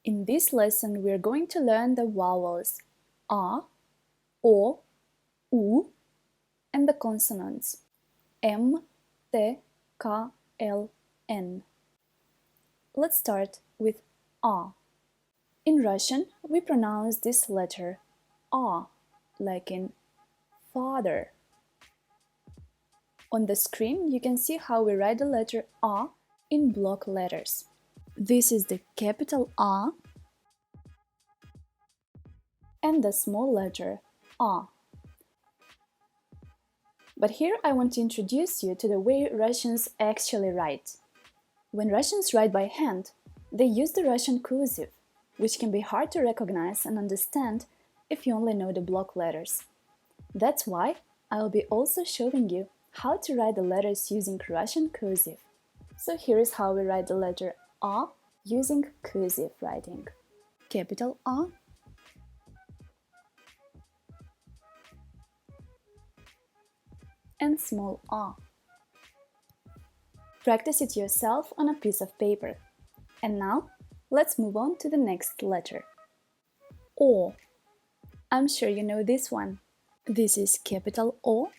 In this lesson, we are going to learn the vowels A, O, U, and the consonants M, T, K, L, N. Let's start with A. In Russian, we pronounce this letter A, like in father. On the screen, you can see how we write the letter A in block letters. This is the capital A and the small letter A. But here I want to introduce you to the way Russians actually write. When Russians write by hand, they use the Russian cursive, which can be hard to recognize and understand if you only know the block letters. That's why I'll be also showing you how to write the letters using Russian cursive. So here is how we write the letter A using cursive writing. Capital A, and small a. Practice it yourself on a piece of paper. And now, let's move on to the next letter. O. I'm sure you know this one. This is capital O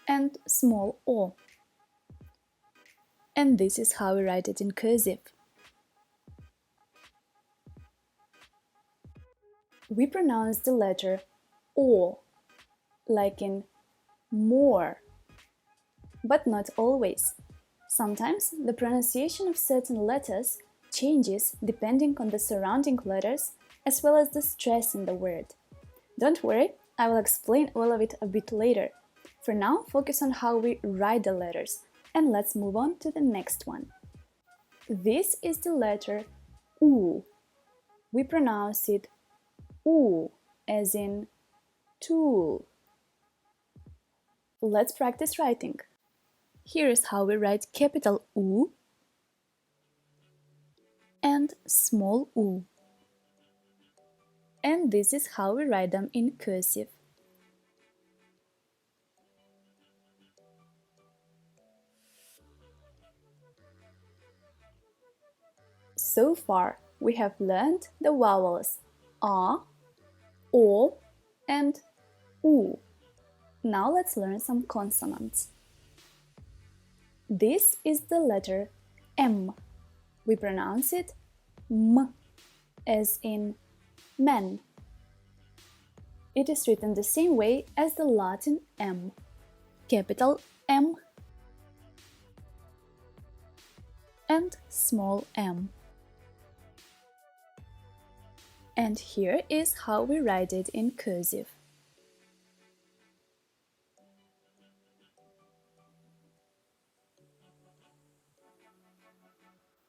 and small o. And this is how we write it in cursive. We pronounce the letter O, like in more, but not always. Sometimes the pronunciation of certain letters changes depending on the surrounding letters as well as the stress in the word. Don't worry, I will explain all of it a bit later. For now, focus on how we write the letters, and let's move on to the next one. This is the letter U. We pronounce it U, as in tool. Let's practice writing. Here is how we write capital U and small u. And this is how we write them in cursive. So far, we have learned the vowels A, O, and U. Now let's learn some consonants. This is the letter M. We pronounce it M, as in man. It is written the same way as the Latin M. Capital M and small m. And here is how we write it in cursive.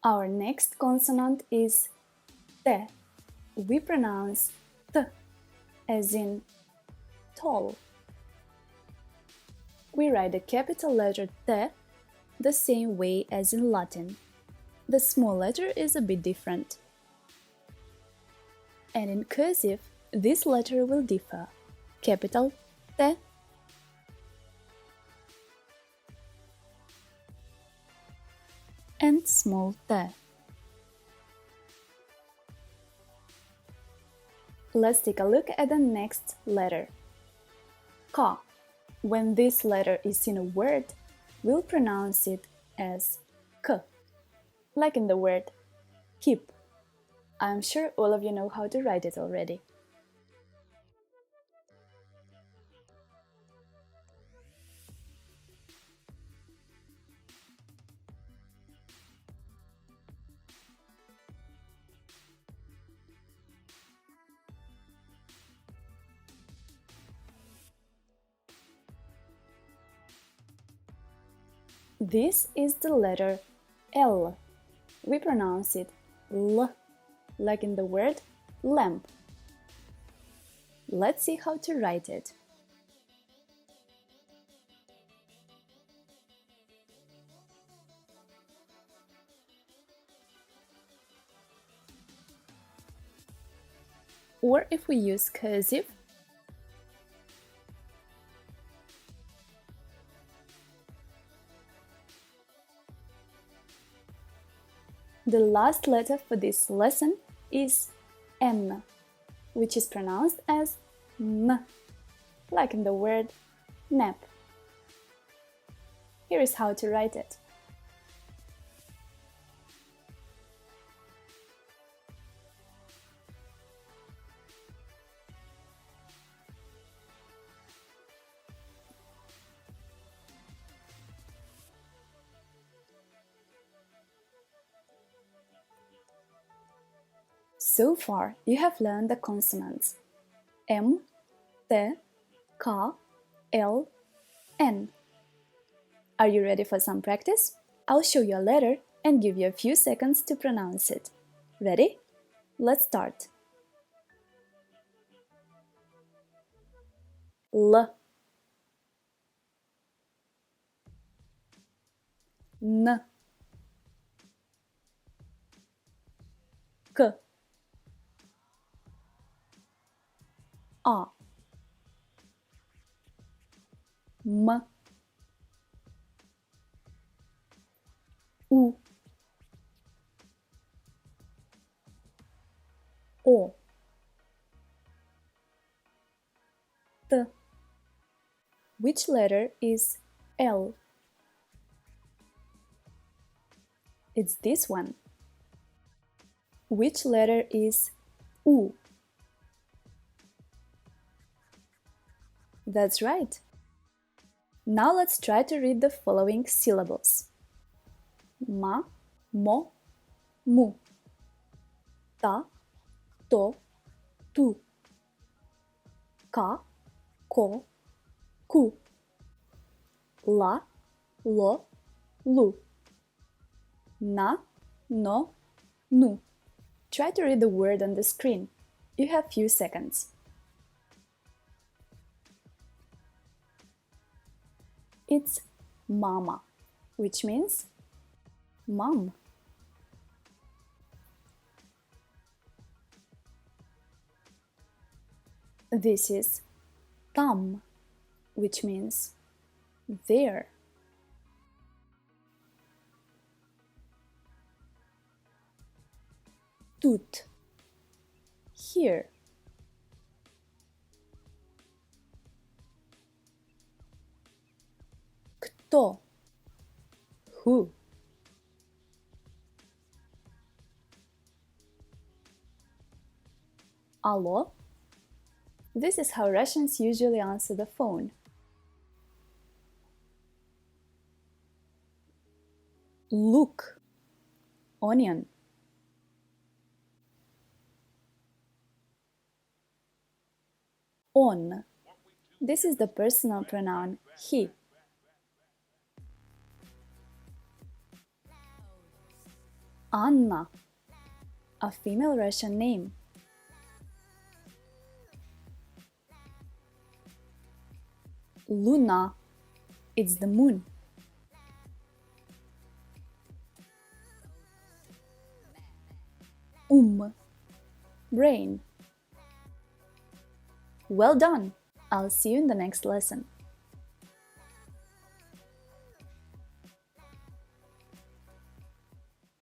Our next consonant is T. We pronounce T, as in tall. We write the capital letter T the same way as in Latin. The small letter is a bit different. And in cursive, this letter will differ. Capital T and small t. Let's take a look at the next letter. K. When this letter is in a word, we'll pronounce it as K, like in the word keep. I'm sure all of you know how to write it already. This is the letter L. We pronounce it L, like in the word lamp. Let's see how to write it. Or if we use cursive, The last letter for this lesson is N, which is pronounced as N, like in the word nap. Here is how to write it. So far, you have learned the consonants M, T, K, L, N. Are you ready for some practice? I'll show you a letter and give you a few seconds to pronounce it. Ready? Let's start. L, N, K, A, M, U, O, T. Which letter is L? It's this one. Which letter is U? That's right. Now let's try to read the following syllables. Ma, mo, mu. Ta, to, tu. Ka, ko, ku. La, lo, lu. Na, no, nu. Try to read the word on the screen. You have few seconds. It's mama, which means mom. This is tam, which means there. Тут, here. Кто, who. Алло. This is how Russians usually answer the phone. Look, onion. On. This is the personal pronoun he. Anna, a female Russian name. Luna, it's the moon. Brain. Well done! I'll see you in the next lesson.